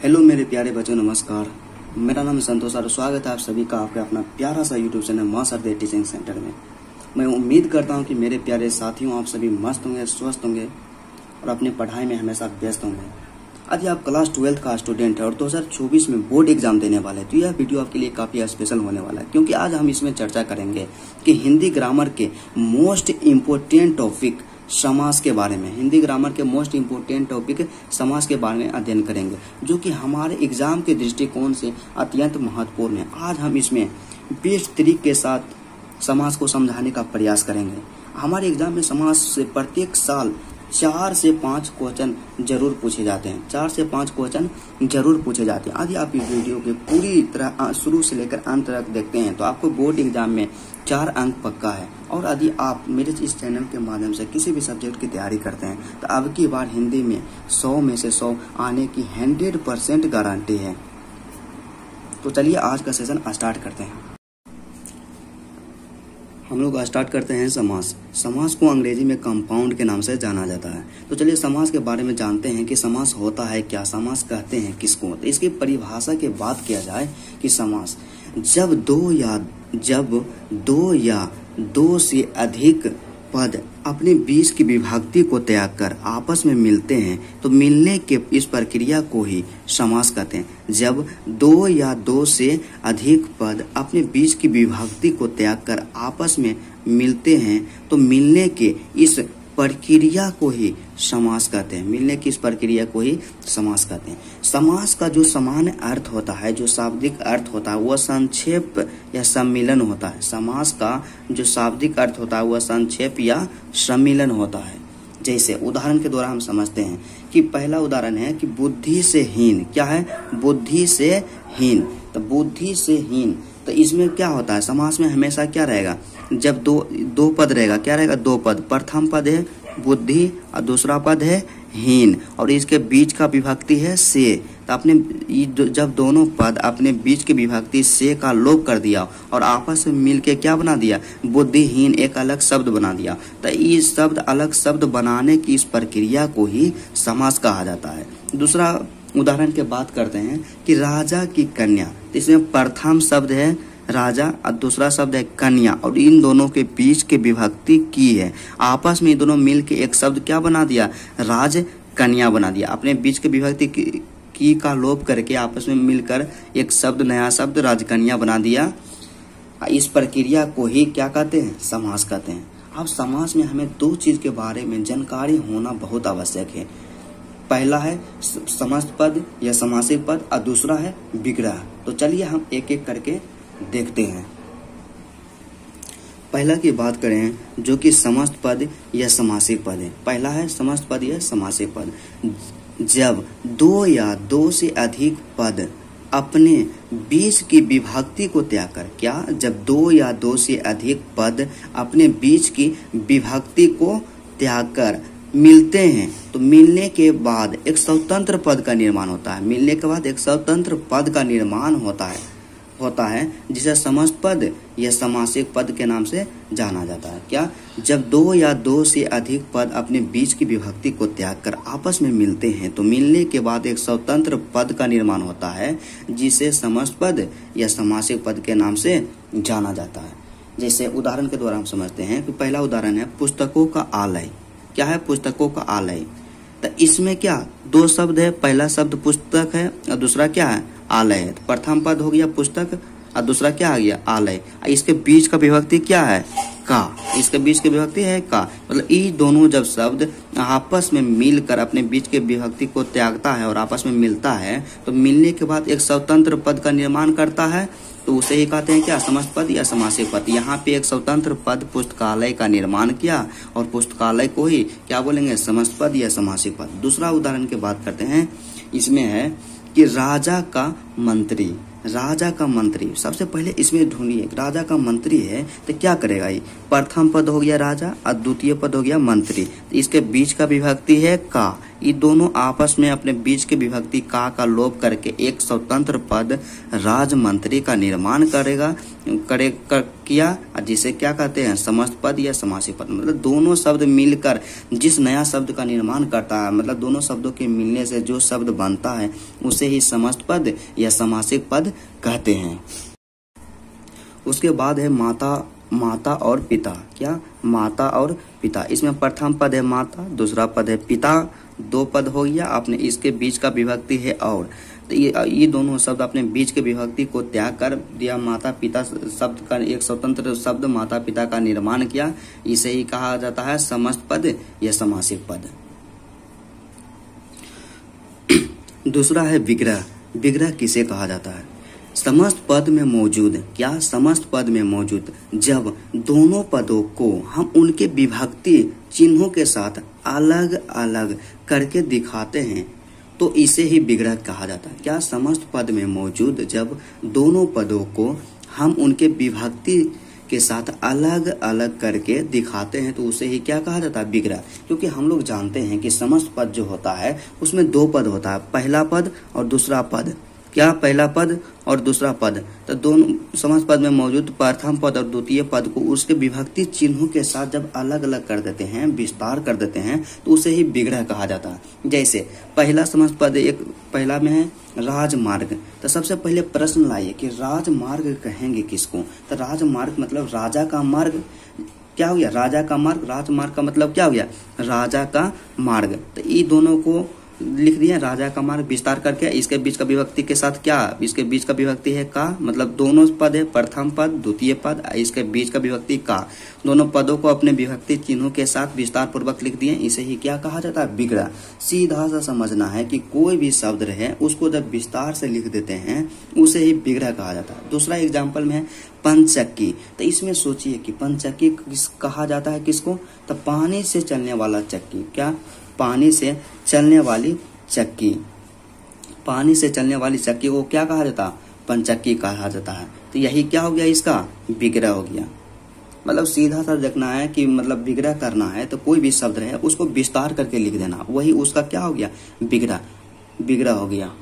Hello मेरे प्यारे बच्चों, नमस्कार। मेरा नाम संतोष और स्वागत है आप सभी का आपके अपना प्यारा सा यूट्यूब चैनल मां सरदे टीचिंग सेंटर में। मैं उम्मीद करता हूं कि मेरे प्यारे साथियों आप सभी मस्त होंगे, स्वस्थ होंगे और अपनी पढ़ाई में हमेशा व्यस्त होंगे। यदि आप क्लास 12 का स्टूडेंट है और 2024 में बोर्ड एग्जाम देने वाले हैं तो यह वीडियो आपके लिए काफी स्पेशल होने वाला है, क्योंकि आज हम इसमें चर्चा करेंगे कि हिंदी ग्रामर के मोस्ट इम्पोर्टेंट टॉपिक समास के बारे में। हिंदी ग्रामर के मोस्ट इम्पोर्टेंट टॉपिक समास के बारे में अध्ययन करेंगे, जो कि हमारे एग्जाम के दृष्टिकोण से अत्यंत महत्वपूर्ण है। आज हम इसमें बेस्ट तरीके के साथ समास को समझाने का प्रयास करेंगे। हमारे एग्जाम में समास से प्रत्येक साल 4 से 5 क्वेश्चन जरूर पूछे जाते हैं। 4 से 5 क्वेश्चन जरूर पूछे जाते हैं। यदि आप इस वीडियो के पूरी तरह शुरू से लेकर अंत तक देखते हैं तो आपको बोर्ड एग्जाम में 4 अंक पक्का है। और यदि आप मेरे इस चैनल के माध्यम से किसी भी सब्जेक्ट की तैयारी करते हैं तो अब की बार हिंदी में 100 में से 100 आने की 100% गारंटी है। तो चलिए आज का सेशन स्टार्ट करते हैं। हम लोग स्टार्ट करते हैं समास। समास को अंग्रेजी में कंपाउंड के नाम से जाना जाता है। तो चलिए समास के बारे में जानते हैं कि समास होता है क्या, समास कहते हैं किसको। तो इसकी परिभाषा की बात किया जाए कि समास जब दो या दो से अधिक पद अपने बीच की विभक्ति को त्याग कर आपस में मिलते हैं तो मिलने के इस प्रक्रिया को ही समास कहते हैं। जब 2 या 2 से अधिक पद अपने बीच की विभक्ति को त्याग कर आपस में मिलते हैं तो मिलने के इस प्रक्रिया को ही समास कहते हैं। मिलने की इस प्रक्रिया को ही समास कहते हैं। समास का जो सामान्य अर्थ होता है, जो शाब्दिक अर्थ होता है, वह संक्षेप या सम्मिलन होता है। समास का जो शाब्दिक अर्थ होता है वह संक्षेप या सम्मिलन होता है। जैसे उदाहरण के द्वारा हम समझते हैं कि पहला उदाहरण है कि बुद्धि से हीन। क्या है? बुद्धि से हीन। तो बुद्धि से हीन, तो इसमें क्या होता है? समास में हमेशा क्या रहेगा? जब दो पद रहेगा, क्या रहेगा? 2 पद। प्रथम पद है बुद्धि और दूसरा पद है हीन और इसके बीच का विभक्ति है से। तो आपने जब दोनों पद अपने बीच की विभक्ति से का लोप कर दिया और आपस में मिलके क्या बना दिया? बुद्धिहीन एक अलग शब्द बना दिया। तो इस शब्द अलग शब्द बनाने की इस प्रक्रिया को ही समास कहा जाता है। दूसरा उदाहरण की बात करते हैं कि राजा की कन्या। तो इसमें प्रथम शब्द है राजा और दूसरा शब्द है कन्या और इन दोनों के बीच के विभक्ति की है। आपस में दोनों मिल के एक शब्द क्या बना दिया? राज कन्या बना दिया। अपने बीच के विभक्ति की का लोप करके आपस में मिलकर एक शब्द, नया शब्द राजकन्या बना दिया। इस प्रक्रिया को ही क्या कहते हैं? समास कहते हैं। अब समास में हमें 2 चीज के बारे में जानकारी होना बहुत आवश्यक है। पहला है समस्त पद या समासिक पद और दूसरा है विग्रह। तो चलिए हम एक एक करके देखते हैं। पहला की बात करें जो कि समस्त पद या समासिक पद है। पहला है समस्त पद या समासिक पद। जब 2 या 2 से अधिक पद अपने बीच की विभक्ति को त्याग कर, क्या? जब 2 या 2 से अधिक पद अपने बीच की विभक्ति को त्याग कर मिलते हैं तो मिलने के बाद एक स्वतंत्र पद का निर्माण होता है। मिलने के बाद एक स्वतंत्र पद का निर्माण होता है जिसे समस्त पद या समासिक पद के नाम से जाना जाता है। क्या? जब 2 या 2 से अधिक पद अपने बीच की विभक्ति को त्याग कर आपस में मिलते हैं तो मिलने के बाद एक स्वतंत्र पद का निर्माण होता है जिसे समस्त पद या समासिक पद के नाम से जाना जाता है। जैसे उदाहरण के द्वारा हम समझते हैं कि पहला उदाहरण है पुस्तकों का आलय। क्या है? पुस्तकों का आलय। तो इसमें क्या 2 शब्द है। पहला शब्द पुस्तक है और दूसरा क्या है? आलय है। तो प्रथम पद हो गया पुस्तक और दूसरा क्या आ गया? आलय। इसके बीच का विभक्ति क्या है? का। इसके बीच की विभक्ति है का। मतलब ये दोनों जब शब्द आपस में मिलकर अपने बीच के विभक्ति को त्यागता है और आपस में मिलता है तो मिलने के बाद एक स्वतंत्र पद का निर्माण करता है, तो उसे ही कहते हैं क्या? समस्त पद या समासिक पद। यहाँ पे एक स्वतंत्र पद पुस्तकालय का निर्माण किया और पुस्तकालय को ही क्या बोलेंगे? समस्त पद या समासिक पद। दूसरा उदाहरण की बात करते हैं। इसमें है कि राजा का मंत्री। राजा का मंत्री, सबसे पहले इसमें ढूंढिए राजा का मंत्री है तो क्या करेगा, ये प्रथम पद हो गया राजा और द्वितीय पद हो गया मंत्री, तो इसके बीच का विभक्ति है का। ये दोनों आपस में अपने बीच के विभक्ति का लोप करके एक स्वतंत्र पद राजमंत्री का निर्माण किया, जिसे क्या कहते हैं समस्त पद या समासिक पद। मतलब दोनों शब्द मिलकर जिस नया शब्द का निर्माण करता है, मतलब दोनों शब्दों के मिलने से जो शब्द बनता है उसे ही समस्त पद या समासिक पद कहते हैं। उसके बाद है माता और पिता। क्या, माता और पिता। इसमें प्रथम पद है माता, दूसरा पद है पिता, दो पद हो गया। आपने इसके बीच का विभक्ति है और, तो ये दोनों शब्द अपने बीच के विभक्ति को त्याग कर दिया, माता पिता शब्द का एक स्वतंत्र शब्द माता पिता का निर्माण किया। इसे ही कहा जाता है समस्त पद या समासिक पद। दूसरा है विग्रह। विग्रह किसे कहा जाता है, समस्त पद में मौजूद, क्या समस्त पद में मौजूद जब दोनों पदों को हम उनके विभक्ति चिन्हों के साथ अलग अलग करके दिखाते हैं तो इसे ही विग्रह कहा जाता है। क्या, समस्त पद में मौजूद जब दोनों पदों को हम उनके विभक्ति के साथ अलग अलग करके दिखाते हैं तो उसे ही क्या कहा जाता है, विग्रह। क्योंकि हम लोग जानते हैं कि समस्त पद जो होता है उसमें दो पद होता है, पहला पद और दूसरा पद। क्या, पहला पद और दूसरा पद, तो दोनों समस्त पद में मौजूद प्रथम पद और द्वितीय पद को उसके विभक्ति चिन्हों के साथ जब अलग अलग कर देते हैं, विस्तार कर देते हैं तो उसे ही विग्रह कहा जाता है। जैसे पहला समस्त पद एक पहला में है राजमार्ग, तो सबसे पहले प्रश्न लाइए कि राजमार्ग कहेंगे किसको, तो राजमार्ग मतलब राजा का मार्ग। क्या हो गया, राजा का मार्ग। राजमार्ग का मतलब क्या हो गया, राजा का मार्ग। तो ये दोनों को लिख दिया, राजा का मार्ग विस्तार करके। इसके बीच का विभक्ति के साथ क्या, इसके बीच का विभक्ति है का, मतलब दोनों पद है प्रथम पद द्वितीय पद, इसके बीच का विभक्ति का। दोनों पदों को अपने विभक्ति चिन्हों के साथ विस्तार पूर्वक लिख दिए, इसे ही क्या कहा जाता है, विग्रह। सीधा सा समझना है कि कोई भी शब्द रहे उसको जब विस्तार से लिख देते हैं उसे ही विग्रह कहा जाता है। दूसरा एग्जाम्पल में है पंचचक्की, तो इसमें सोचिए कि पंचचक्की कहा जाता है किसको, तो पानी से चलने वाला चक्की। क्या, पानी से चलने वाली चक्की। पानी से चलने वाली चक्की को क्या कहा जाता है, पंचचक्की कहा जाता है। तो यही क्या हो गया, इसका विग्रह हो गया। मतलब सीधा सा देखना है कि मतलब विग्रह करना है तो कोई भी शब्द रहे उसको विस्तार करके लिख देना, वही उसका क्या हो गया, विग्रह हो गया।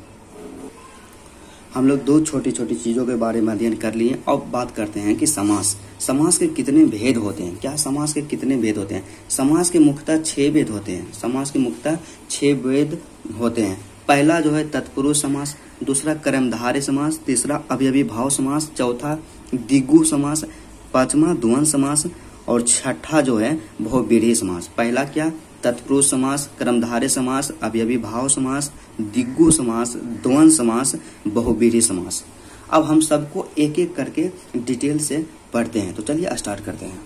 हम लोग दो छोटी छोटी चीजों के बारे में अध्ययन कर लिए। अब बात करते हैं कि समास के कितने भेद होते हैं। क्या, समास के कितने भेद होते हैं, समास के मुख्यतः 6 भेद होते हैं। समास के मुख्यतः 6 भेद होते हैं। पहला जो है तत्पुरुष समास, दूसरा कर्मधारय समास, तीसरा अवयवी भाव समास, चौथा द्विगु समास, पांचवा द्वंद्व समास और छठा जो है बहुव्रीहि समास। पहला क्या, तत्पुरुष समास, कर्मधारय समास, अवयवी भाव समास, द्विगु समास, द्वंद्व समास, बहुव्रीहि समास। अब हम सबको एक एक करके डिटेल से पढ़ते हैं, तो चलिए स्टार्ट करते हैं।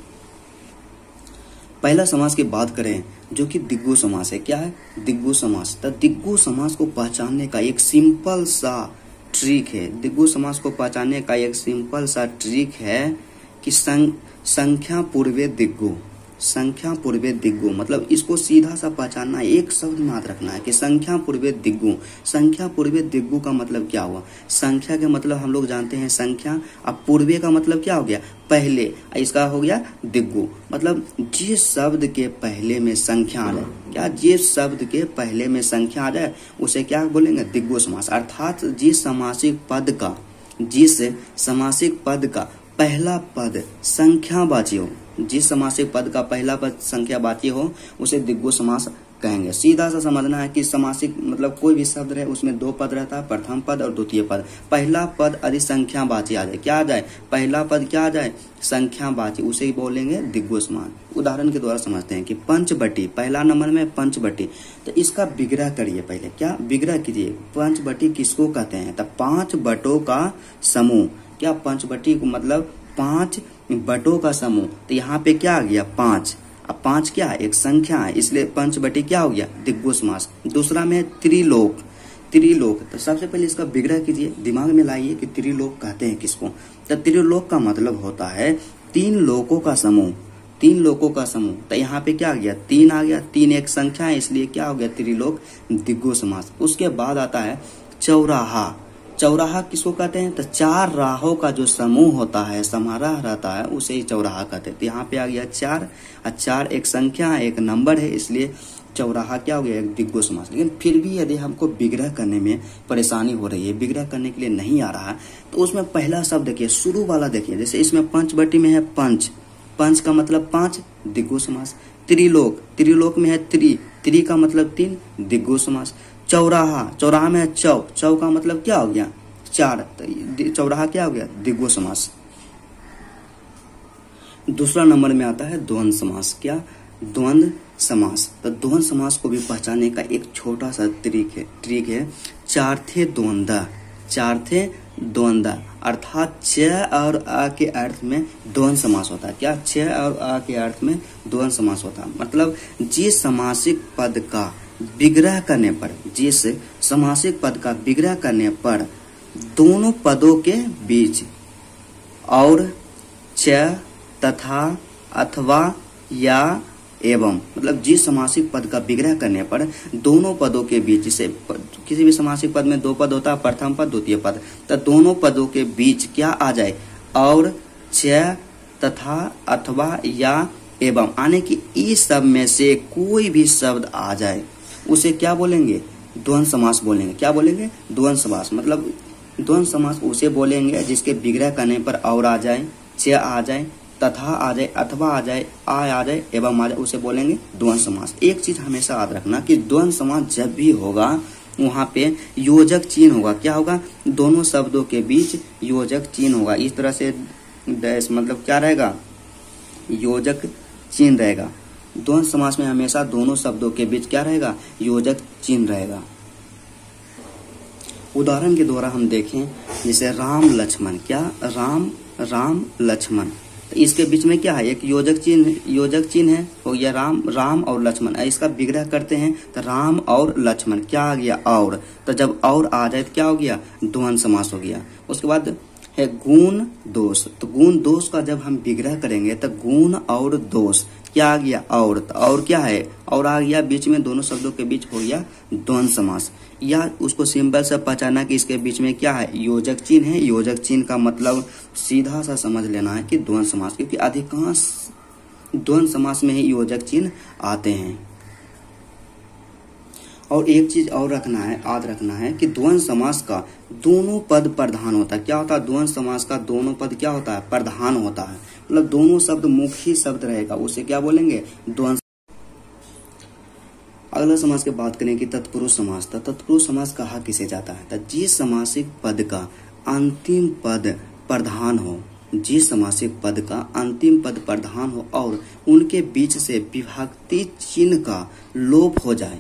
पहला समास की बात करें जो कि द्विगु समास है। क्या है, द्विगु समास। तो द्विगु समास को पहचानने का एक सिंपल सा ट्रिक है। द्विगु समास को पहचानने का एक सिंपल सा ट्रिक है कि संख्या पूर्वे द्विगु। संख्या पूर्वे द्विगु मतलब इसको सीधा सा पहचानना है, एक शब्द में याद रखना है कि संख्या पूर्वे द्विगु। संख्या पूर्वे द्विगु का मतलब क्या हुआ, संख्या के मतलब हम लोग जानते हैं संख्या, अब पूर्वे का मतलब क्या हो गया, पहले, इसका हो गया द्विगु। मतलब जिस शब्द के पहले में संख्या आ जाए, क्या, जिस शब्द के पहले में संख्या आ जाए उसे क्या बोलेंगे, द्विगु समास। अर्थात जिस समासिक पद का पहला पद संख्यावाची हो, जिस समासिक पद का पहला पद संख्यावाची हो उसे द्विगु समास कहेंगे। सीधा सा समझना है कि समासिक मतलब कोई भी शब्द रहे उसमें 2 पद रहता है, प्रथम पद और द्वितीय पद। पहला पद यदि संख्यावाची आ जाए, क्या आ जाए, पहला पद क्या आ जाए, संख्यावाची, उसे ही बोलेंगे द्विगु समास। उदाहरण के द्वारा समझते हैं कि पंचवटी, पहला नंबर में पंचवटी, तो इसका विग्रह करिए पहले। क्या विग्रह कीजिए, पंचवटी किसको कहते हैं, तो 5 बटों का समूह। क्या, पंचवटी को मतलब 5 बटों का समूह। तो यहाँ पे क्या आ गया, 5। अब 5 क्या है, एक संख्या है, इसलिए पंचवटी क्या हो गया, द्विगु समास। दूसरा में त्रिलोक। तो सबसे पहले इसका विग्रह कीजिए, दिमाग में लाइए कि त्रिलोक कहते हैं किसको। तो त्रिलोक का मतलब होता है 3 लोकों का समूह। 3 लोकों का समूह। तो यहाँ पे क्या आ गया, 3 आ गया, 3 एक संख्या है इसलिए क्या हो गया, त्रिलोक द्विगु समास। उसके बाद आता है चौराहा। चौराहा किसको कहते हैं? तो चार राहों का जो समूह होता है, समारोह रहता है, उसे ही चौराहा कहते हैं। तो यहाँ पे आ गया चार, और चार एक संख्या है, एक नंबर है, इसलिए चौराहा क्या हो गया? एक द्विगु समास। लेकिन फिर भी यदि हमको विग्रह करने में परेशानी हो रही है, विग्रह करने के लिए नहीं आ रहा है, तो उसमें पहला शब्द देखिए, शुरू वाला देखिए। जैसे इसमें पंचवटी में है पंच, पंच का मतलब पांच, द्विगु समास। त्रिलोक, त्रिलोक में है त्रि का मतलब तीन, द्विगु समास। चौराहा, चौराहा में है चौ का मतलब क्या हो गया? चार, तो चौराहा क्या हो गया? द्विगु समास। दूसरा नंबर में आता है द्वंद्व समास। क्या? द्वंद्व समास। तो द्वंद्व समास को भी पहचानने का एक छोटा सा ट्रिक है चार्थे द्वंद्व, चार्थे द्वंद्व, अर्थात च और आ के अर्थ में द्वंद्व समास होता है। क्या? च और आ के अर्थ में द्वंद्व समास होता है। मतलब जिस समासिक पद का विग्रह करने पर, जिस समासिक पद का विग्रह करने पर दोनों पदों के बीच और, च, तथा, अथवा, या, एवं, मतलब जिस समासिक पद का विग्रह करने पर दोनों पदों के बीच, से किसी भी समासिक पद में दो पद होता है, प्रथम पद द्वितीय पद, तो दोनों पदों के बीच क्या आ जाए? और, च, तथा, अथवा, या, एवं आने की इस सब में से कोई भी शब्द आ जाए, उसे क्या बोलेंगे? द्वंद्व समास बोलेंगे। क्या बोलेंगे? द्वंद्व समास। मतलब द्वंद्व समास उसे बोलेंगे जिसके विग्रह करने पर और आ जाए, च आ जाए, तथा आ जाए, अथवा आ जाए, आ जाए, एवं आ जाए, उसे बोलेंगे द्वंद्व समास। एक चीज हमेशा याद रखना कि द्वंद्व समास जब भी होगा वहां पे योजक चिन्ह होगा। क्या होगा? दोनों शब्दों के बीच योजक चिन्ह होगा। इस तरह से डैश मतलब क्या रहेगा? योजक चिन्ह रहेगा। द्वंद्व समास में हमेशा दोनों शब्दों के बीच क्या रहेगा? योजक चिन्ह रहेगा। उदाहरण के द्वारा हम देखें, जैसे राम लक्ष्मण। क्या? राम लक्ष्मण, तो इसके बीच में क्या है? एक योजक चिन्ह है, हो गया राम और लक्ष्मण। इसका विग्रह करते हैं तो राम और लक्ष्मण, क्या आ गया? और, तो जब और आ जाए तो क्या हो गया? द्वंद्व समास हो गया। उसके बाद है गुण दोष। तो गुण दोष का जब हम विग्रह करेंगे तो गुण और दोष क्या आ गया? और, तो और क्या है? और आ गया, बीच में दोनों शब्दों के बीच हो गया द्वंद्व समास। या उसको सिंपल से पहचाना कि इसके बीच में क्या है? योजक चिन्ह है। योजक चिन्ह का मतलब सीधा सा समझ लेना है कि द्वंद्व समास, क्योंकि अधिकांश द्वंद्व समास में ही योजक चिन्ह आते हैं। और एक चीज और याद रखना है कि द्वंद्व समास का दोनों पद प्रधान होता है। क्या होता है? द्वंद्व समास का दोनों पद क्या होता है? प्रधान होता है। मतलब दोनों शब्द मुख्य शब्द रहेगा, उसे क्या बोलेंगे? द्वंद्व। अगला समास की बात करें कि तत्पुरुष समास। तत्पुरुष समास कहा किसे जाता है? तो जिस समासिक पद का अंतिम पद प्रधान हो, जिस समासिक पद का अंतिम पद प्रधान हो और उनके बीच से विभक्ति चिन्ह का लोप हो जाए।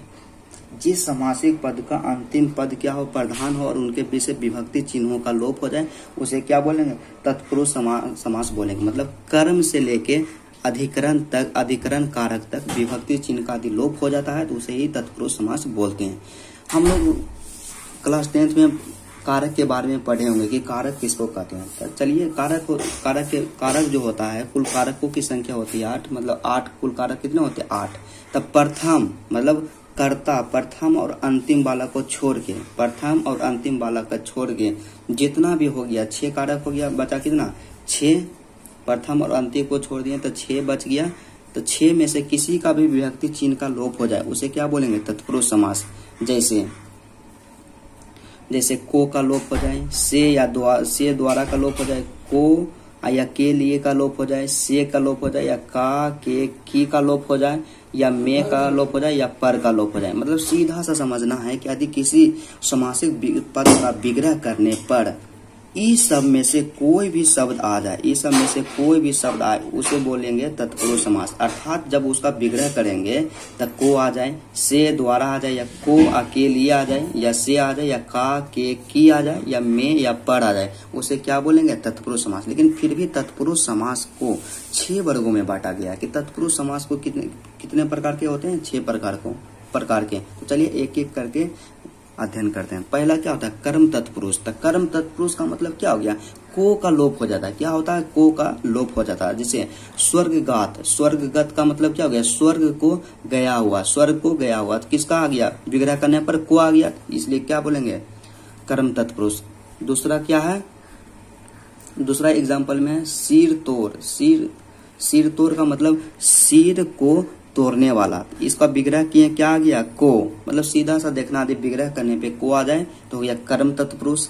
जिस समासिक पद का अंतिम पद क्या हो? प्रधान हो और उनके बीच से विभक्ति चिन्हों का लोप हो जाए, उसे क्या बोलेंगे? तत्पुरुष समास बोलेंगे। मतलब कर्म से लेके अधिकरण तक, अधिकरण कारक तक विभक्ति चिन्ह का यदि लोप हो जाता है तो उसे ही तत्पुरुष समास बोलते हैं। हम लोग क्लास 10th में कारक के बारे में पढ़े होंगे कि कारक किसको कहते हैं। तो चलिए, कारक जो होता है, कुल कारकों की संख्या होती है 8। मतलब 8 कुल कारक कितने होते हैं? 8। तब प्रथम मतलब कर्ता, प्रथम और अंतिम वाला को छोड़ के, प्रथम और अंतिम वाला का छोड़ के जितना भी हो गया 6 कारक हो गया। बचा कितना? 6। प्रथम और अंतिम को छोड़ दिए तो 6 बच गया। तो 6 में से किसी का भी विभक्ति चिन्ह का लोप हो जाए, उसे क्या बोलेंगे? तत्पुरुष समास। जैसे को का लोप हो जाए, से द्वारा का लोप हो जाए, को या के लिए का लोप हो जाए, से का लोप हो जाए, या का, के, की का लोप हो जाए, या में का लोप हो जाए, या पर का लोप हो जाए। मतलब सीधा सा समझना है कि यदि किसी समासिक पद का विग्रह करने पर इस सब में से कोई भी शब्द आ जाए, इस सब में से कोई भी शब्द आए, उसे बोलेंगे तत्पुरुष समास। अर्थात जब उसका विग्रह करेंगे तब को आ जाए, से द्वारा आ जाए, या को के लिए आ जाए, या से आ जाए, या का, के, की आ जाए, या में या पर आ जाए, उसे क्या बोलेंगे? तत्पुरुष समास। लेकिन फिर भी तत्पुरुष समास को 6 वर्गों में बांटा गया है कि तत्पुरुष समास को कितने प्रकार के होते हैं? 6 प्रकार के। तो चलिए एक एक करके अध्ययन करते हैं। पहला क्या होता है? कर्म तत्पुरुष। तो कर्म तत्पुरुष का मतलब क्या हो गया? को का लोप हो जाता है। क्या होता है? को का लोप हो जाता है। जैसे स्वर्गगात, स्वर्गगत का मतलब क्या हो गया? स्वर्ग को गया हुआ, स्वर्ग को गया हुआ। तो किसका आ गया? विग्रह करने पर को आ गया, इसलिए क्या बोलेंगे? कर्म तत्पुरुष। दूसरा क्या है, दूसरा एग्जाम्पल में है सिर तोड़। सिर तोड़ का मतलब सिर को तोड़ने वाला। इसका विग्रह किए क्या आ गया, को, मतलब सीधा सा देखना, यदि विग्रह करने पे को आ जाए तो हो गया कर्म तत्पुरुष।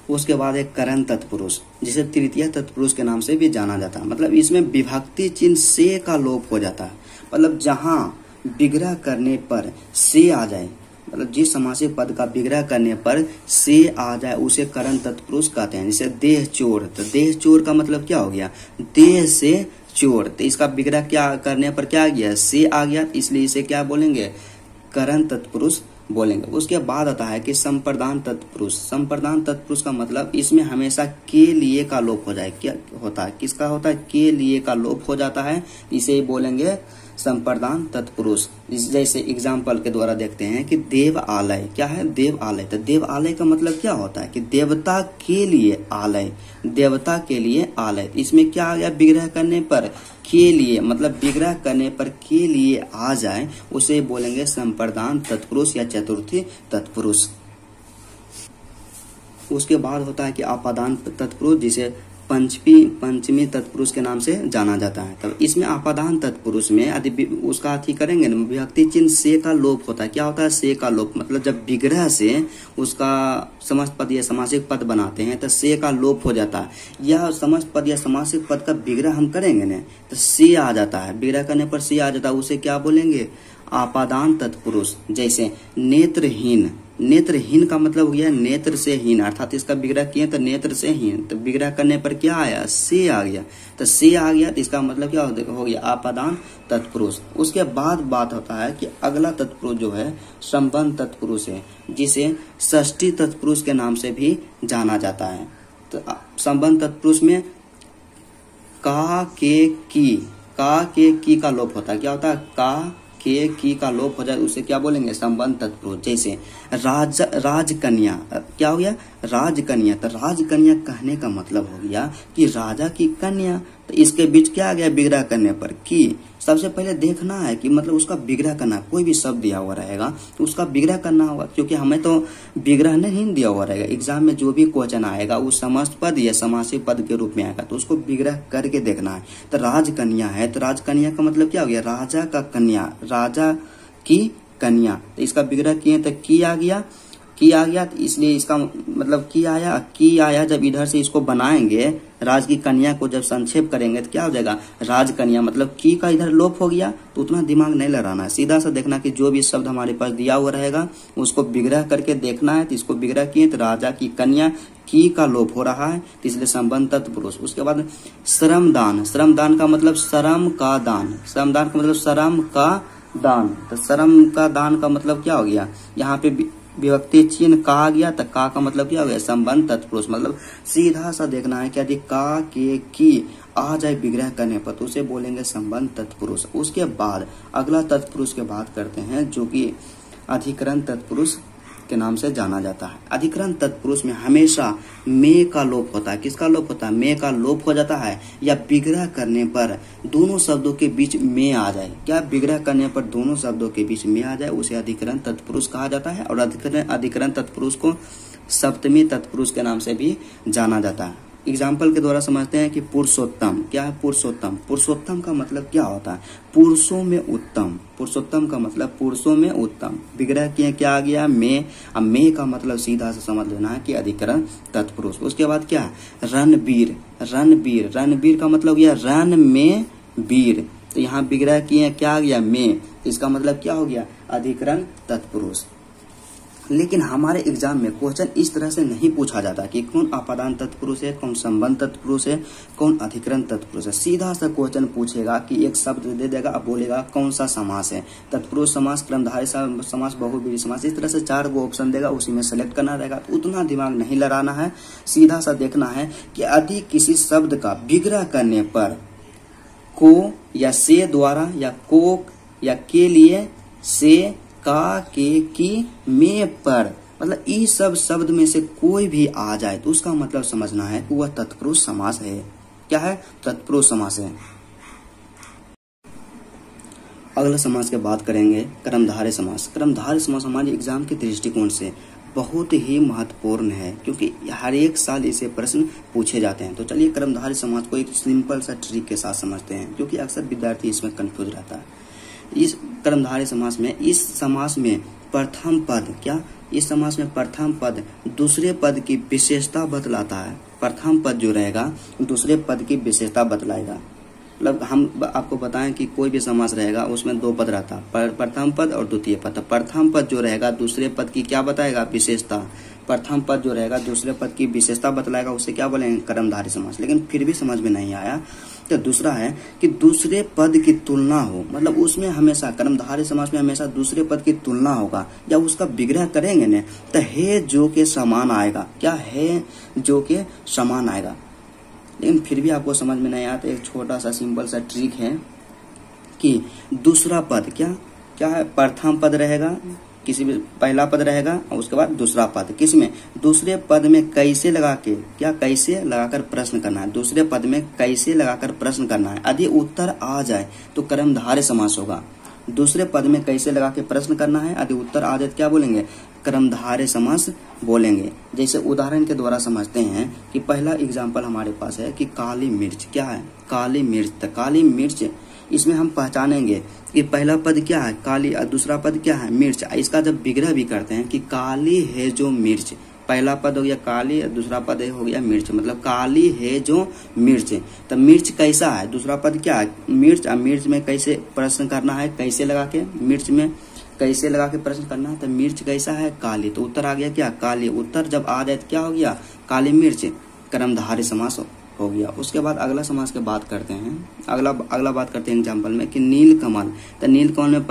उसके बाद एक करण तत्पुरुष, जिसे तृतीय तत्पुरुष के नाम से भी जाना जाता है। मतलब इसमें विभक्ति चिन्ह से का लोप हो जाता है। मतलब जहां विग्रह करने पर से आ जाए, मतलब जिस समासिक पद का विग्रह करने पर से आ जाए उसे करण तत्पुरुष कहते हैं। जैसे देह चोर, तो देह चोर का मतलब क्या हो गया, देह से चोर। तो इसका विग्रह क्या करने पर क्या आ गया, से आ गया, इसलिए इसे क्या बोलेंगे, करण तत्पुरुष बोलेंगे। उसके बाद आता है कि संप्रदान तत्पुरुष। संप्रदान तत्पुरुष का मतलब इसमें हमेशा के लिए का लोप हो जाए। क्या होता है, किसका होता है, के लिए का लोप हो जाता है, इसे बोलेंगे संप्रदान तत्पुरुष। जैसे एग्जाम्पल के द्वारा देखते हैं कि देव आलय, क्या है, देव आलय। तो देव आलय का मतलब क्या होता है कि देवता के लिए आलय, देवता के लिए आलय। इसमें क्या आ गया, विग्रह करने पर के लिए, मतलब विग्रह करने पर के लिए आ जाए उसे बोलेंगे संप्रदान तत्पुरुष या चतुर्थी तत्पुरुष। उसके बाद होता है कि आपादान तत्पुरुष, जिसे पंचमी तत्पुरुष के नाम से जाना जाता है। तब इसमें आपादान तत्पुरुष में यदि उसका अथी करेंगे ना, विभक्ति चिन्ह से का लोप होता है। क्या होता है, से का लोप, मतलब जब विग्रह से उसका समस्त पद या समासिक पद बनाते हैं तो से का लोप हो जाता है। यह समस्त पद या समासिक पद का विग्रह हम करेंगे ना तो से आ जाता है, विग्रह करने पर से आ जाता है, उसे क्या बोलेंगे, आपादान तत्पुरुष। जैसे नेत्रहीन, नेत्रहीन का मतलब हो गया नेत्र से हीन, अर्थात इसका विग्रह किए तो नेत्र से हीन, तो विग्रह करने पर क्या आया, से आ गया। तो से आ गया तो इसका मतलब क्या हो गया, आपादान तत्पुरुष। उसके बाद बात होता है कि अगला तत्पुरुष जो है संबंध तत्पुरुष है, जिसे षष्ठी तत्पुरुष के नाम से भी जाना जाता है। तो संबंध तत्पुरुष में का के की का लोप होता है। क्या होता है, का के की का लोप हो जाए उसे क्या बोलेंगे, संबंध तत्पुरुष। जैसे राजकन्या, क्या हो गया, राजकन्या। तो राजकन्या कहने का मतलब हो गया कि राजा की कन्या। तो इसके बीच क्या आ गया, विग्रह करने पर की। सबसे पहले देखना है कि मतलब उसका विग्रह करना, कोई भी शब्द दिया हुआ रहेगा तो उसका विग्रह करना होगा, क्योंकि हमें तो विग्रह नहीं दिया हुआ रहेगा। एग्जाम में जो भी क्वेश्चन आएगा वो समस्त पद या समासिक पद के रूप में आएगा, तो उसको विग्रह करके देखना है। तो राजकन्या है, तो राजकन्या का मतलब क्या हो गया, राजा का कन्या, राजा की कन्या। तो इसका विग्रह किए तो की आ गया, तो इसलिए इसका मतलब की आया। जब इधर से इसको बनाएंगे, राज की कन्या को जब संक्षेप करेंगे तो क्या हो जाएगा, राजकन्या। मतलब की का इधर लोप हो गया, तो उतना दिमाग नहीं लड़ाना है, सीधा सा देखना कि जो भी शब्द हमारे पास दिया हुआ रहेगा उसको विग्रह करके देखना है। तो इसको विग्रह किए तो राजा की कन्या, की का लोप हो रहा है, तो इसलिए संबंध तत्पुरुष। उसके बाद श्रमदान, श्रमदान का मतलब श्रम का दान, श्रमदान का मतलब श्रम का दान। तो श्रम का दान का मतलब क्या हो गया, यहाँ पे विभक्ति चिन्ह का आ गया, तो का मतलब क्या हो गया, संबंध तत्पुरुष। मतलब सीधा सा देखना है कि यदि का के की आ जाए विग्रह करने पर तो उसे बोलेंगे संबंध तत्पुरुष। उसके बाद अगला तत्पुरुष की बात करते हैं जो कि अधिकरण तत्पुरुष के नाम से जाना जाता है। अधिकरण तत्पुरुष में हमेशा में का लोप होता है। किसका लोप होता है, में का लोप हो जाता है, या विग्रह करने पर दोनों शब्दों के बीच में आ जाए। क्या विग्रह करने पर दोनों शब्दों के बीच में आ जाए उसे अधिकरण तत्पुरुष कहा जाता है। और अधिकरण तत्पुरुष को सप्तमी तत्पुरुष के नाम से भी जाना जाता है। एग्जाम्पल के द्वारा समझते हैं कि पुरुषोत्तम, क्या है पुरुषोत्तम। पुरुषोत्तम का मतलब क्या होता है, पुरुषों में उत्तम। पुरुषोत्तम का मतलब पुरुषों में उत्तम। विग्रह किए क्या आ गया, में। अब में का मतलब सीधा से समझ लेना है कि अधिकरण तत्पुरुष। उसके बाद क्या है, रणवीर। रणवीर का मतलब गया रण में वीर। तो यहाँ विग्रह किए क्या आ गया, में। इसका मतलब क्या हो गया, अधिकरण तत्पुरुष। लेकिन हमारे एग्जाम में क्वेश्चन इस तरह से नहीं पूछा जाता कि कौन आपादान तत्पुरुष है, कौन संबंध तत्पुरुष है, कौन अधिकरण तत्पुरुष है। सीधा सा क्वेश्चन पूछेगा कि एक शब्द दे देगा, अब बोलेगा कौन सा समास है, तत्पुरुष समास, क्रमधारय समास, बहुव्रीहि समास। इस तरह से 4 गो ऑप्शन देगा, उसी में सेलेक्ट करना रहेगा। तो उतना दिमाग नहीं लड़ाना है, सीधा सा देखना है कि यदि किसी शब्द का विग्रह करने पर को या से द्वारा या को या के लिए, से, का, के, की, में, पर, मतलब इस सब शब्द में से कोई भी आ जाए तो उसका मतलब समझना है कि वह तत्पुरुष समास है। क्या है, तत्पुरुष समास है। अगला समास की बात करेंगे कर्मधारय समास। कर्मधारय समास हमारे एग्जाम के दृष्टिकोण से बहुत ही महत्वपूर्ण है, क्योंकि हर एक साल इसे प्रश्न पूछे जाते हैं। तो चलिए कर्मधारय समास को एक सिंपल सा ट्रिक के साथ समझते हैं, क्योंकि अक्सर विद्यार्थी इसमें कंफ्यूज रहता है। इस कर्मधारय समास में प्रथम पद इस समास में प्रथम पद दूसरे पद की विशेषता बतलाता है। प्रथम पद जो रहेगा दूसरे पद की विशेषता बतलाएगा। मतलब हम आपको बताएं कि कोई भी समास रहेगा उसमें दो पद रहता है, प्रथम पद और द्वितीय पद। प्रथम पद जो रहेगा दूसरे पद की क्या बताएगा? विशेषता। प्रथम पद जो रहेगा दूसरे पद की विशेषता बतलाएगा, उसे क्या बोलेंगे? कर्मधारय समास। लेकिन फिर भी समझ में नहीं आया तो दूसरा है कि दूसरे पद की तुलना हो, मतलब उसमें हमेशा कर्मधारय समास में हमेशा दूसरे पद की तुलना होगा या उसका विग्रह करेंगे न तो है जो के समान आएगा। क्या है? जो के समान आएगा। लेकिन फिर भी आपको समझ में नहीं आता, एक छोटा सा सिंपल सा ट्रिक है कि दूसरा पद क्या है? प्रथम पद रहेगा, किसी भी पहला पद रहेगा और उसके बाद दूसरा पद। किसमें? दूसरे पद में कैसे लगाकर प्रश्न करना है। दूसरे पद में कैसे लगाकर प्रश्न करना है। यदि उत्तर आ जाए तो कर्मधारय समास होगा। दूसरे पद में कैसे लगा के प्रश्न करना है, यदि उत्तर आ जाए तो क्या बोलेंगे? कर्मधारय समास बोलेंगे। जैसे उदाहरण के द्वारा समझते हैं कि पहला एग्जाम्पल हमारे पास है कि काली मिर्च। क्या है? काली मिर्च। तो काली मिर्च, इसमें हम पहचानेंगे कि पहला पद क्या है? काली, और दूसरा पद क्या है? मिर्च। इसका जब विग्रह भी करते हैं कि काली है जो मिर्च, पहला पद हो गया काली और दूसरा पद हो गया मिर्च, मतलब काली है जो मिर्च। तो मिर्च कैसा है? दूसरा पद क्या है? मिर्च। और मिर्च में कैसे प्रश्न करना है? कैसे लगा के? मिर्च में कैसे लगा के प्रश्न करना है? तो मिर्च कैसा है? काली। तो उत्तर आ गया क्या? काली। उत्तर जब आ जाए तो क्या हो गया? काली मिर्च। कर्मधारय समास हो गया। उसके बाद अगला समास की बात करते हैं। अगला बात करते हैं एग्जाम्पल में कि नील कमल। तो नील कमल में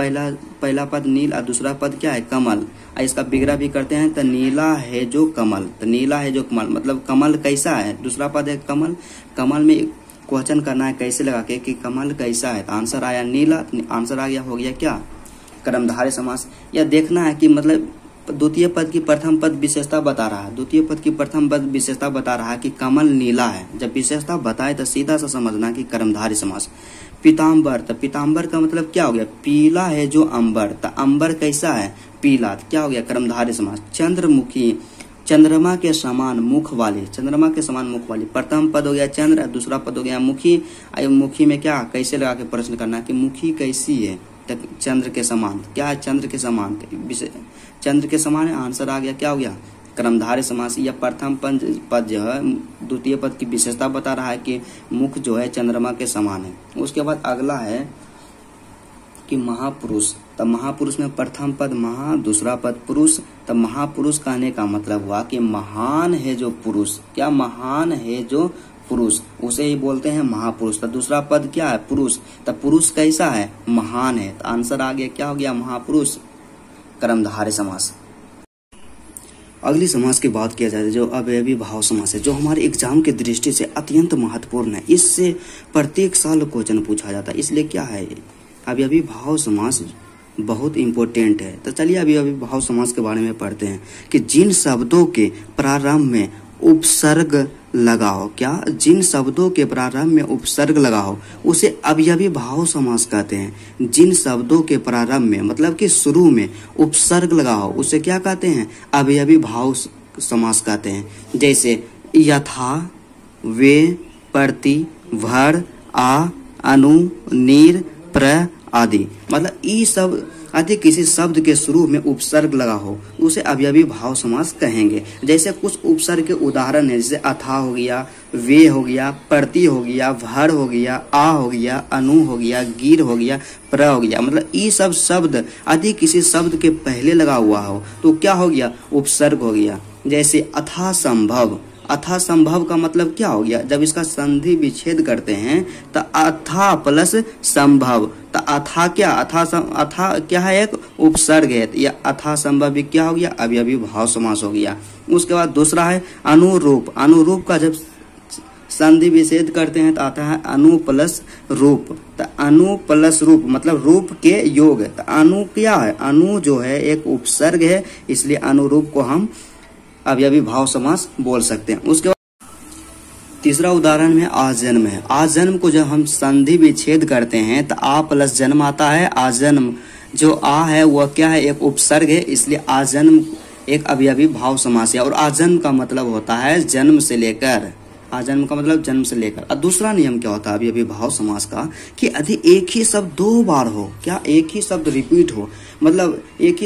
पहला पद नील और दूसरा पद क्या है? कमल। इसका विग्रह भी करते हैं तो नीला है जो कमल। तो नीला है जो कमल, मतलब कमल कैसा है? दूसरा पद है कमल। कमल में क्वेश्चन करना है कैसे लगा के कि कमल कैसा है। तो आंसर आया नीला। आंसर आ गया, हो गया क्या? कर्मधारय समास। या देखना है कि मतलब द्वितीय पद की प्रथम पद विशेषता बता रहा है। द्वितीय पद की प्रथम पद विशेषता बता रहा है कि कमल नीला है। जब विशेषता बताए तो सीधा सा समझना कि कर्मधारय समास। पीताम्बर। तो पीताम्बर का मतलब क्या हो गया? पीला है जो अंबर। तो अंबर कैसा है? पीला। तो क्या हो गया? कर्मधारय समास। चंद्रमुखी। चंद्रमा के समान मुख वाली। चंद्रमा के समान मुख वाली। प्रथम पद हो गया चंद्र, दूसरा पद हो गया मुखी। मुखी में क्या कैसे लगा के प्रश्न करना है कि मुखी कैसी है? चंद्र के समान। क्या है? चंद्र के समान। चंद्र के समान है। आंसर आ गया, क्या हो गया? कर्मधारय समास। या प्रथम पद जो है द्वितीय पद की विशेषता बता रहा है कि मुख जो है चंद्रमा के समान है। उसके बाद अगला है कि महापुरुष। तब महापुरुष में प्रथम पद महा, दूसरा पद पुरुष। तब महापुरुष कहने का मतलब हुआ कि महान है जो पुरुष। क्या? महान है जो पुरुष, उसे ही बोलते हैं महापुरुष। तो दूसरा पद क्या है? पुरुष। तो पुरुष कैसा है? महान है। तो आंसर आ गया, क्या हो गया? महापुरुष। कर्मधारय समास। अगली समास की बात किया जाए जो अवयवी भाव समास है, जो हमारे एग्जाम के दृष्टि से अत्यंत महत्वपूर्ण है। इससे प्रत्येक साल क्वेश्चन पूछा जाता है। इसलिए क्या है, अवयवी भाव समास बहुत इंपॉर्टेंट है। तो चलिए अवयवी भाव समास के बारे में पढ़ते हैं कि जिन शब्दों के प्रारंभ में उपसर्ग लगाओ। क्या? जिन शब्दों के प्रारंभ में उपसर्ग लगाओ उसे अवयवी भाव समास कहते हैं। जिन शब्दों के प्रारंभ में, मतलब कि शुरू में उपसर्ग लगाओ उसे क्या कहते हैं? अवयवी भाव समास कहते हैं। जैसे यथा, वे, प्रति, भर, आ, अनु, नीर, प्र आदि। मतलब ई सब यदि किसी शब्द के शुरू में उपसर्ग लगा हो उसे अवयवी भाव समास कहेंगे। जैसे कुछ उपसर्ग के उदाहरण है, जैसे अथा हो गया, वे हो गया, प्रति हो गया, भर हो गया, आ हो गया, अनु हो गया, गिर हो गया, प्र हो गया। मतलब ये सब शब्द यदि किसी शब्द के पहले लगा हुआ हो तो क्या हो गया? उपसर्ग हो गया। जैसे अथा संभव। अथा संभव का मतलब क्या हो गया? जब इसका संधि विच्छेद करते हैं तो अथा प्लस संभव। तो अथा क्या? अथा क्या है? एक उपसर्ग है। या अथा संभव भी क्या हो गया? अवयवी भाव समास हो गया। उसके बाद दूसरा है अनुरूप। अनुरूप का जब संधि विच्छेद करते हैं तो आता है अनु प्लस रूप। तो अनु प्लस रूप मतलब रूप के योग। तो अनु क्या है? अनु जो है एक उपसर्ग है, इसलिए अनुरूप को हम अवयवी भाव समास बोल सकते हैं। उसके बाद तीसरा उदाहरण में आजन्म है। आजन्म को जब हम संधि विच्छेद करते हैं तो आ प्लस जन्म आता है। आजन्म जो आ है वह क्या है? एक उपसर्ग है, इसलिए आजन्म एक अवयवी भाव समास है। और आजन्म का मतलब होता है जन्म से लेकर, आजन्म का मतलब जन्म से लेकर। और दूसरा नियम क्या होता है अवयवी भाव समास का, कि यदि एक ही शब्द दो बार हो, क्या एक ही शब्द रिपीट हो, मतलब एक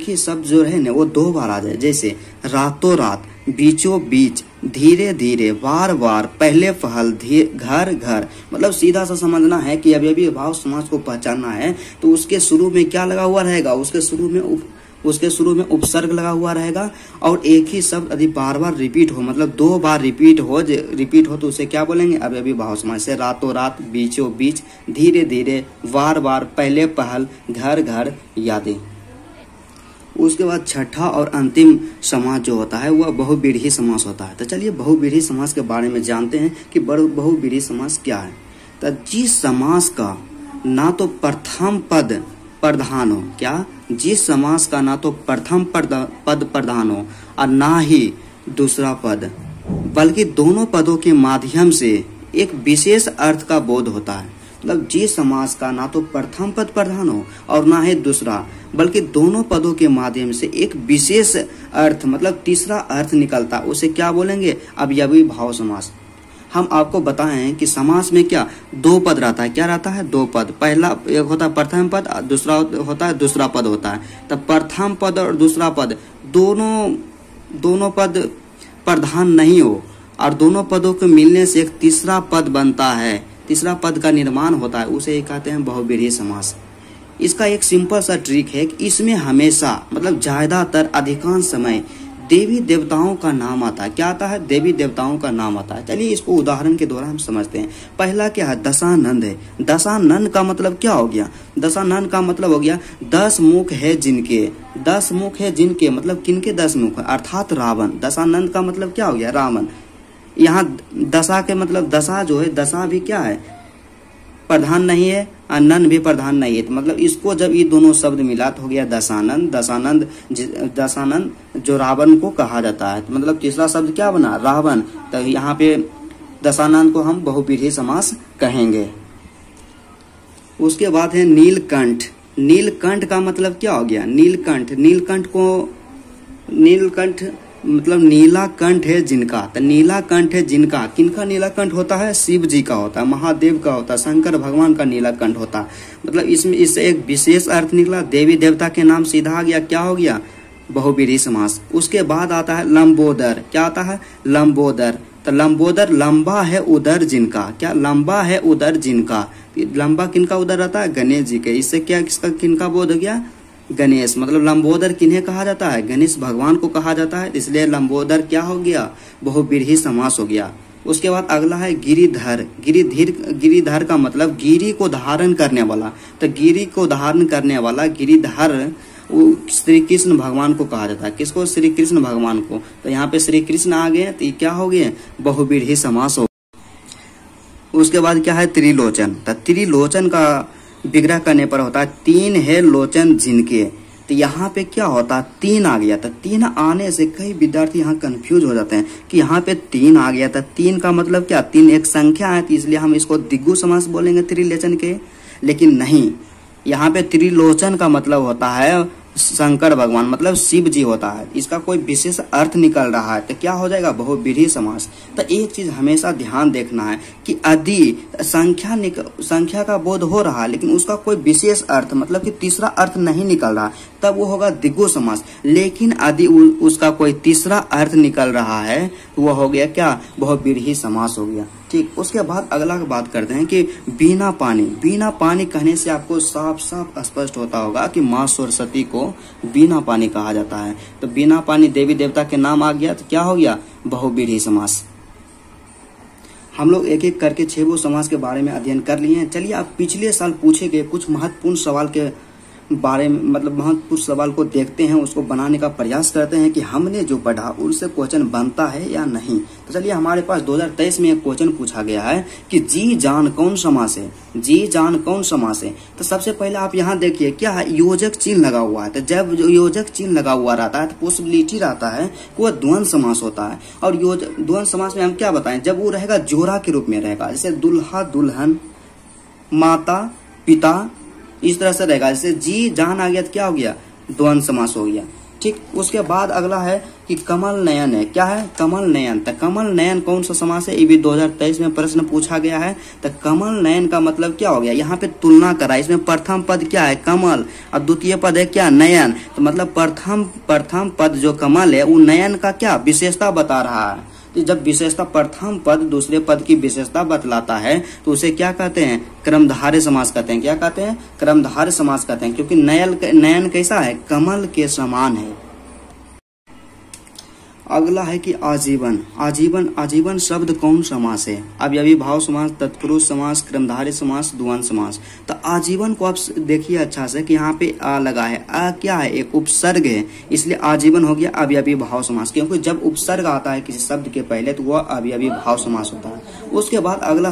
ही शब्द जो है ना वो दो बार आ जाए। जैसे रातों रात, बीचों बीच, धीरे धीरे, बार बार, पहले पहल, घर घर। मतलब सीधा सा समझना है कि अवयवी भाव समास को पहचानना है तो उसके शुरू में क्या लगा हुआ रहेगा, उसके शुरू में उपसर्ग लगा हुआ रहेगा। और एक ही शब्द यदि बार बार रिपीट हो, मतलब दो बार रिपीट हो तो उसे क्या बोलेंगे, अवयवी भाव समास। से रातों रात, बीचों बीच, धीरे धीरे, बार बार, पहले पहल, घर घर, यादें। उसके बाद छठा और अंतिम समास जो होता है वह बहुव्रीहि समास होता है। तो चलिए बहुव्रीहि समास के बारे में जानते हैं कि बहुव्रीहि समास क्या है। तो जिस समास का ना तो प्रथम पद प्रधान हो, क्या, जिस समास का ना तो प्रथम पद प्रधान हो और ना ही दूसरा पद, बल्कि दोनों पदों के माध्यम से एक विशेष अर्थ का बोध होता है। मतलब जिस समास का ना तो प्रथम पद प्रधान हो और ना ही दूसरा, बल्कि दोनों पदों के माध्यम से एक विशेष अर्थ, मतलब तीसरा अर्थ निकलता, उसे क्या बोलेंगे, अवयवी भाव समास। हम आपको बताएं कि समास में क्या दो पद रहता है, क्या रहता है, दो पद। पहला एक होता है प्रथम पद, दूसरा होता है दूसरा पद होता है। तब प्रथम पद और दूसरा पद दोनों पद प्रधान नहीं हो और दोनों पदों के मिलने से एक तीसरा पद बनता है, तीसरा पद का निर्माण होता है, उसे कहते हैं बहुव्रीहि समास। इसका एक सिंपल सा ट्रिक है कि इसमें हमेशा, मतलब ज्यादातर, अधिकांश समय देवी देवताओं का नाम आता है। क्या आता है, देवी देवताओं का नाम आता है। चलिए इसको उदाहरण के द्वारा हम समझते हैं। पहला क्या है, दशानंद है। दशानंद का मतलब क्या हो गया, दशानंद का मतलब हो गया 10 मुख है जिनके, 10 मुख है जिनके, मतलब किनके 10 मुख है, अर्थात रावण। दशानंद का मतलब क्या हो गया, रावण। यहाँ दशा के मतलब दशा जो है, दशा भी क्या है, प्रधान नहीं है और नन भी प्रधान नहीं है। तो मतलब इसको जब ये दोनों शब्द मिला तो हो गया दशानंद। दशानंद जो रावण को कहा जाता है, तो मतलब तीसरा शब्द क्या बना, रावण। तो यहाँ पे दशानंद को हम बहुव्रीहि समास कहेंगे। उसके बाद है नीलकंठ। नीलकंठ का मतलब क्या हो गया, नीलकंठ। नीलकंठ मतलब नीला कंठ है जिनका। तो नीला कंठ है जिनका, किनका नीला कंठ होता है, शिव जी का होता है, महादेव का होता है, शंकर भगवान का नीला कंठ होता है। मतलब इससे एक विशेष अर्थ निकला, देवी देवता के नाम सीधा आ गया, क्या हो गया, बहुव्रीहि समास। उसके बाद आता है लंबोदर। क्या आता है, लंबोदर। तो लंबोदर, लंबा है उदर जिनका, क्या, लंबा है उदर जिनका। लंबा किनका उदर रहता है, गणेश जी के। इससे क्या किनका बोध हो गया, गणेश। मतलब लंबोदर किन्हें कहा जाता है, गणेश भगवान को कहा जाता है, इसलिए लंबोदर क्या हो गया, बहुव्रीहि समास हो गया। उसके बाद अगला है गिरिधर। गिरिधर का मतलब गिरी को धारण करने वाला। तो गिरी को धारण करने वाला गिरिधर श्री कृष्ण भगवान को कहा जाता है। किसको, श्री कृष्ण भगवान को। तो यहाँ पे श्री कृष्ण आ गए तो ये क्या हो गए, बहुव्रीहि समास हो। उसके बाद क्या है, त्रिलोचन। तो त्रिलोचन का विग्रह करने पर होता है तीन है लोचन जिनके। तो यहाँ पे क्या होता है, तीन आ गया था। तीन आने से कई विद्यार्थी यहाँ कंफ्यूज हो जाते हैं कि यहाँ पे तीन आ गया था। तीन का मतलब क्या, तीन एक संख्या है, तो इसलिए हम इसको द्विगु समास बोलेंगे त्रिलोचन के। लेकिन नहीं, यहाँ पे त्रिलोचन का मतलब होता है शंकर भगवान, मतलब शिव जी होता है। इसका कोई विशेष अर्थ निकल रहा है तो क्या हो जाएगा, बहुव्रीहि समास। तो एक चीज हमेशा ध्यान देखना है कि यदि संख्या का बोध हो रहा है लेकिन उसका कोई विशेष अर्थ, मतलब कि तीसरा अर्थ नहीं निकल रहा, तब वो होगा द्विगु समास। लेकिन यदि उसका कोई तीसरा अर्थ निकल रहा है तो वो हो गया क्या, बहुव्रीहि समास हो गया। ठीक, उसके बाद अगला बात करते हैं कि बिना पानी। बिना पानी कहने से आपको साफ साफ स्पष्ट होता होगा कि माँ सरस्वती को बिना पानी कहा जाता है। तो बिना पानी देवी देवता के नाम आ गया तो क्या हो गया, बहुव्रीहि समास। हम लोग एक एक करके 6 समास के बारे में अध्ययन कर लिए हैं। चलिए अब पिछले साल पूछे गए कुछ महत्वपूर्ण सवाल के बारे में, मतलब महत्वपूर्ण सवाल को देखते हैं, उसको बनाने का प्रयास करते हैं कि हमने जो पढ़ा उनसे क्वेश्चन बनता है या नहीं। तो चलिए हमारे पास 2023 में एक क्वेश्चन पूछा गया है कि जी जान कौन समास है, जी जान कौन समास है। तो सबसे पहले आप यहाँ देखिए क्या है, योजक चिन्ह लगा हुआ है। तो जब योजक चिन्ह लगा हुआ रहता है तो पॉसिबिलिटी रहता है कि वह द्वंद्व समास होता है। और द्वंद्व समास में हम क्या बताएं, जब वो रहेगा जोड़ा के रूप में रहेगा, जैसे दुल्हा दुल्हन, माता पिता, इस तरह से रहेगा। जैसे जी जान आ गया तो क्या हो गया, द्वंद्व समास हो गया। ठीक। उसके बाद अगला है कि कमल नयन है। क्या है? कमल नयन। तो कमल नयन कौन सा समास है? ये भी 2023 में प्रश्न पूछा गया है। तो कमल नयन का मतलब क्या हो गया? यहाँ पे तुलना करा। इसमें प्रथम पद क्या है? कमल, और द्वितीय पद है क्या? नयन। तो मतलब प्रथम पद जो कमल है वो नयन का क्या विशेषता बता रहा है। तो जब विशेषता प्रथम पद दूसरे पद की विशेषता बतलाता है तो उसे क्या कहते हैं? क्रमधारय समास कहते हैं। क्या कहते हैं? क्रमधारय समास कहते हैं, क्योंकि नयन कैसा है? कमल के समान है। अगला है कि आजीवन। आजीवन शब्द कौन समास है? अवयवी भाव समास, तत्पुरुष समास, क्रमधारय समास, द्वंद्व समास। तो आजीवन को आप देखिए अच्छा से कि यहाँ पे आ लगा है। आ क्या है? एक उपसर्ग है, इसलिए आजीवन हो गया अवयवी भाव समास। क्योंकि जब उपसर्ग आता है किसी शब्द के पहले तो वह अवयवी भाव समास होता है। उसके बाद अगला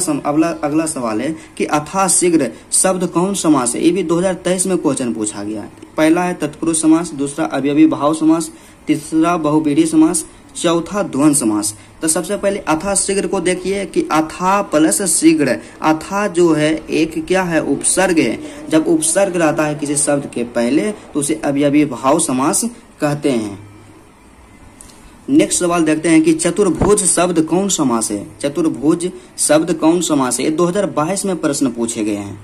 सवाल है कि अथा शीघ्र शब्द कौन समास है? ये भी 2023 में क्वेश्चन पूछा गया है। पहला है तत्पुरुष समास, दूसरा अवयवी भाव समास, तीसरा बहुव्रीहि समास, चौथा द्वंद्व समास। तो सबसे पहले अथा शीघ्र को देखिए कि अथा प्लस शीघ्र। अथा जो है एक क्या है? उपसर्ग है। जब उपसर्ग रहता है किसी शब्द के पहले तो उसे अवयवी भाव समास कहते हैं। नेक्स्ट सवाल देखते हैं कि चतुर्भुज शब्द कौन समास है? चतुर्भुज शब्द कौन समास है? ये 2022 में प्रश्न पूछे गए हैं,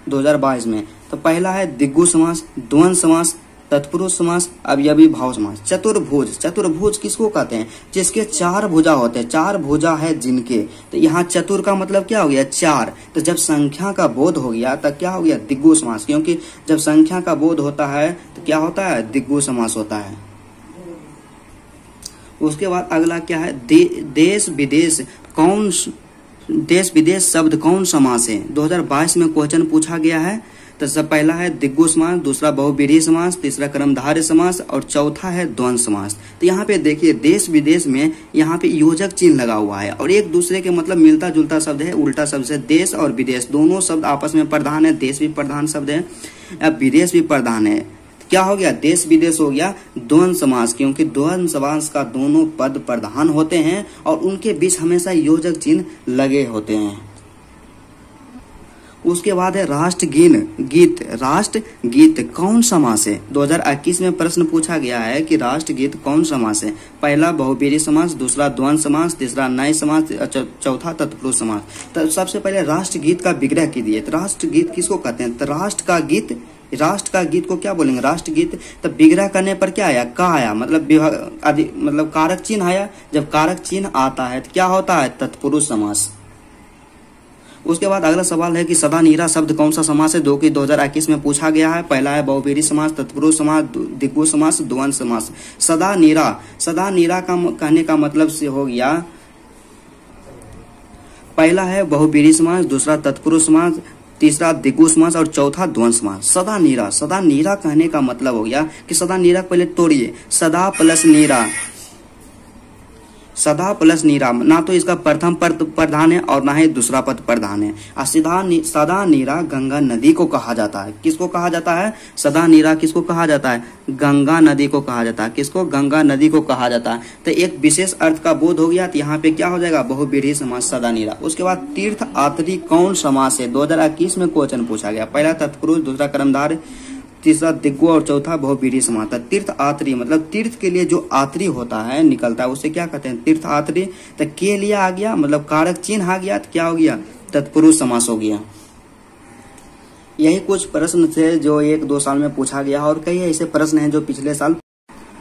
2022 में। तो पहला है दिग्गु समास, द्वंद्व समास, तत्पुरुष समास, अवयवी भाव समास। चतुर्भुज किसको कहते हैं? जिसके चार भुजा होते हैं। चार भुजा है जिनके। तो यहाँ चतुर का मतलब क्या हो गया? चार। तो जब संख्या का बोध हो गया तब क्या हो गया? दिग्गु समास। क्योंकि जब संख्या का बोध होता है तो क्या होता है? दिग्गु समास होता है। उसके बाद अगला क्या है? देश विदेश शब्द कौन समास है? 2022 में क्वेश्चन पूछा गया है। तो सब पहला है दिग्गु समास, दूसरा बहुव्रीहि समास, तीसरा क्रमधारय समास और चौथा है द्वंद्व समास। तो यहाँ पे देखिए देश विदेश में यहाँ पे योजक चिन्ह लगा हुआ है और एक दूसरे के मतलब मिलता जुलता शब्द है, उल्टा शब्द है। देश और विदेश दोनों शब्द आपस में प्रधान है। देश भी प्रधान शब्द है, अब विदेश भी प्रधान है। क्या हो गया? देश विदेश हो गया द्वंद्व समास, क्योंकि द्वंद्व समास का दोनों पद प्रधान होते हैं और उनके बीच हमेशा योजक चिन्ह लगे होते हैं। उसके बाद है राष्ट्रगीत कौन समास है? 2021 में प्रश्न पूछा गया है कि राष्ट्रगीत कौन समास है? पहला बहुव्रीहि समास, दूसरा द्वंद्व समास, तीसरा नय समास, चौथा तत्पुरुष समास। तो सबसे पहले राष्ट्रगीत का विग्रह कीजिए। तो राष्ट्रगीत किसको कहते हैं? तो राष्ट्र का गीत को क्या बोलेंगे? राष्ट्रगीत। तो विग्रह करने पर क्या आया? का आया, मतलब कारक चिन्ह आया। जब कारक चिन्ह आता है तो क्या होता है? तत्पुरुष समास। उसके बाद अगला सवाल है कि सदा नीरा शब्द कौन सा समास है? जो कि 2021 में पूछा गया है। पहला है बहुव्रीहि समास, तत्पुरुष समास, दिग्गु समास, द्वंद्व समास। सदा नीरा का कहने का मतलब से हो गया, पहला है बहुव्रीहि समास, दूसरा तत्पुरुष समास, तीसरा दिग्गु समास और चौथा द्वंद्व समास। सदा नीरा कहने का मतलब हो गया कि सदा नीरा पहले तोड़िए। सदा प्लस नीरा ना तो इसका प्रथम पद प्रधान है और ना ही दूसरा पद प्रधान है। सदा नीरा गंगा नदी को कहा जाता है। किसको कहा जाता है? सदा नीरा किसको कहा जाता है? गंगा नदी को कहा जाता है। किसको? गंगा नदी को कहा जाता है। तो एक विशेष अर्थ का बोध हो गया तो यहाँ पे क्या हो जाएगा? बहुव्रीहि समास सदा नीरा। उसके बाद तीर्थ आत्री कौन समास है? 2021 में क्वेश्चन पूछा गया। पहला तत्पुरुष, दूसरा क्रमधारय, तीसरा दिग्गु और चौथा बहुव्रीहि समास। तीर्थ आत्री मतलब तीर्थ के लिए जो आत्री होता है निकलता है उसे क्या कहते हैं? तीर्थ आत्री। तो के लिए आ गया मतलब कारक चिन्ह आ गया तो क्या हो गया? तत्पुरुष समास हो गया। यही कुछ प्रश्न थे जो 1-2 साल में पूछा गया और कई ऐसे प्रश्न हैं जो पिछले साल।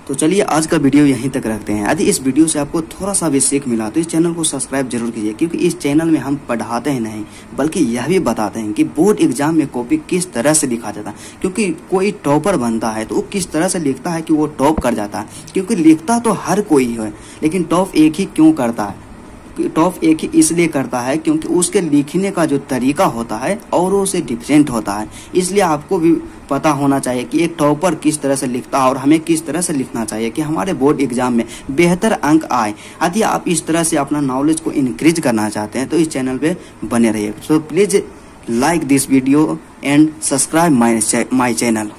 तो चलिए आज का वीडियो यहीं तक रखते हैं। यदि इस वीडियो से आपको थोड़ा सा भी सीख मिला तो इस चैनल को सब्सक्राइब जरूर कीजिए, क्योंकि इस चैनल में हम पढ़ाते ही नहीं बल्कि यह भी बताते हैं कि बोर्ड एग्जाम में कॉपी किस तरह से लिखा जाता है। क्योंकि कोई टॉपर बनता है तो वो किस तरह से लिखता है कि वो टॉप कर जाता है। क्योंकि लिखता तो हर कोई है, लेकिन टॉप एक ही क्यों करता है? टॉप एक ही इसलिए करता है क्योंकि उसके लिखने का जो तरीका होता है औरों से डिफरेंट होता है। इसलिए आपको भी पता होना चाहिए कि एक टॉपर किस तरह से लिखता है और हमें किस तरह से लिखना चाहिए कि हमारे बोर्ड एग्जाम में बेहतर अंक आए। यदि आप इस तरह से अपना नॉलेज को इंक्रीज करना चाहते हैं तो इस चैनल पे बने रहिए। So please like this video and subscribe my channel.